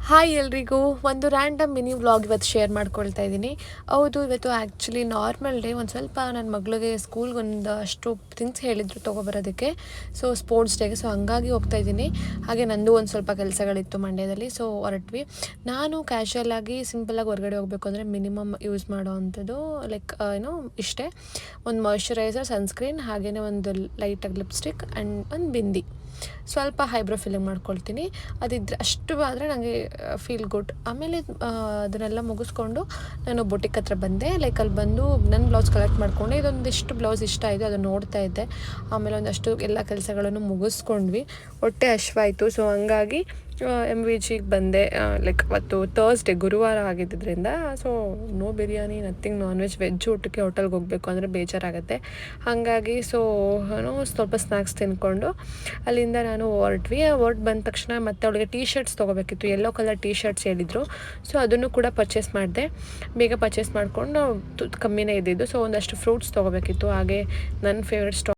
Hi ಎಲ್ರಿಗೂ ಒಂದು random mini vlog ಇವತ್ತು ಶೇರ್ ಮಾಡ್ಕೊಳ್ತಾ ಇದ್ದೀನಿ. ಹೌದು, ಇವತ್ತು ಆ್ಯಕ್ಚುಲಿ ನಾರ್ಮಲ್ ಡೇ. ಒಂದು ಸ್ವಲ್ಪ ನನ್ನ ಮಗಳಿಗೆ ಸ್ಕೂಲ್ಗೆ ಒಂದಷ್ಟು ಥಿಂಗ್ಸ್ ಹೇಳಿದರು ತೊಗೊಬರೋದಕ್ಕೆ. ಸೊ ಸ್ಪೋರ್ಟ್ಸ್ ಡೇಗೆ, ಸೊ ಹಂಗಾಗಿ ಹೋಗ್ತಾ ಇದ್ದೀನಿ. ಹಾಗೆ ನಂದು ಒಂದು ಸ್ವಲ್ಪ ಕೆಲಸಗಳಿತ್ತು ಮಂಡ್ಯದಲ್ಲಿ, ಸೊ ಹೊರಟ್ವಿ. ನಾನು ಕ್ಯಾಶುಯಲಾಗಿ ಸಿಂಪಲಾಗಿ ಹೊರಗಡೆ ಹೋಗಬೇಕು ಅಂದರೆ ಮಿನಿಮಮ್ ಯೂಸ್ ಮಾಡೋ ಅಂಥದ್ದು ಇಷ್ಟೇ. ಒಂದು ಮಾಯ್ಶ್ಚರೈಸರ್, ಸನ್ಸ್ಕ್ರೀನ್, ಹಾಗೆಯೇ ಒಂದು ಲೈಟಾಗಿ ಲಿಪ್ಸ್ಟಿಕ್ ಆ್ಯಂಡ್ ಒಂದು ಬಿಂದಿ. ಸ್ವಲ್ಪ ಹೈಬ್ರೋ ಫಿಲ್ಲಿಂಗ್ ಮಾಡ್ಕೊಳ್ತೀನಿ. ಅದಿದ್ದರೆ ಅಷ್ಟು ಆದರೆ ನನಗೆ ಫೀಲ್ ಗುಡ್. ಆಮೇಲೆ ಅದನ್ನೆಲ್ಲ ಮುಗಿಸ್ಕೊಂಡು ನಾನು ಬೊಟಿಕ್ ಹತ್ರ ಬಂದೆ. ಅಲ್ಲಿ ಬಂದು ನನ್ನ ಬ್ಲೌಸ್ ಕಲೆಕ್ಟ್ ಮಾಡಿಕೊಂಡೆ. ಇದೊಂದಿಷ್ಟು ಬ್ಲೌಸ್ ಇಷ್ಟ ಆಯಿತು, ಅದನ್ನು ನೋಡ್ತಾ ಇದ್ದೆ. ಆಮೇಲೆ ಒಂದಷ್ಟು ಎಲ್ಲ ಕೆಲಸಗಳನ್ನು ಮುಗಿಸ್ಕೊಂಡ್ವಿ. ಹೊಟ್ಟೆ ಹಶ್ವಾಯಿತು. ಸೊ ಹಂಗಾಗಿ MVGಗೆ ಬಂದೆ. ಅವತ್ತು ಥರ್ಸ್ಡೇ, ಗುರುವಾರ ಆಗಿದ್ದರಿಂದ. So no biryani, nothing non veg ಊಟಕ್ಕೆ ಹೋಟೆಲ್ಗೆ ಹೋಗಬೇಕು ಅಂದರೆ ಬೇಜಾರಾಗುತ್ತೆ. ಹಾಗಾಗಿ ಸ್ವಲ್ಪ ಸ್ನ್ಯಾಕ್ಸ್ ತಿಂದ್ಕೊಂಡು ಅಲ್ಲಿಂದ ನಾನು ಹೊರಟು ಬಂದ ತಕ್ಷಣ ಮತ್ತೆ ಅವಳಿಗೆ ಟೀ ಶರ್ಟ್ಸ್ ತೊಗೋಬೇಕಿತ್ತು. ಯೆಲ್ಲೋ ಕಲರ್ ಟೀ ಶರ್ಟ್ಸ್ ಹೇಳಿದರು. ಸೊ ಅದನ್ನು ಕೂಡ ಪರ್ಚೇಸ್ ಮಾಡಿದೆ. ಬೇಗ ಪರ್ಚೇಸ್ ಮಾಡಿಕೊಂಡು ಕಮ್ಮಿನೇ ಇದ್ದಿದ್ದು. ಸೊ ಒಂದಷ್ಟು ಫ್ರೂಟ್ಸ್ ತೊಗೋಬೇಕಿತ್ತು. ಹಾಗೆ ನನ್ನ ಫೇವ್ರೆಟ್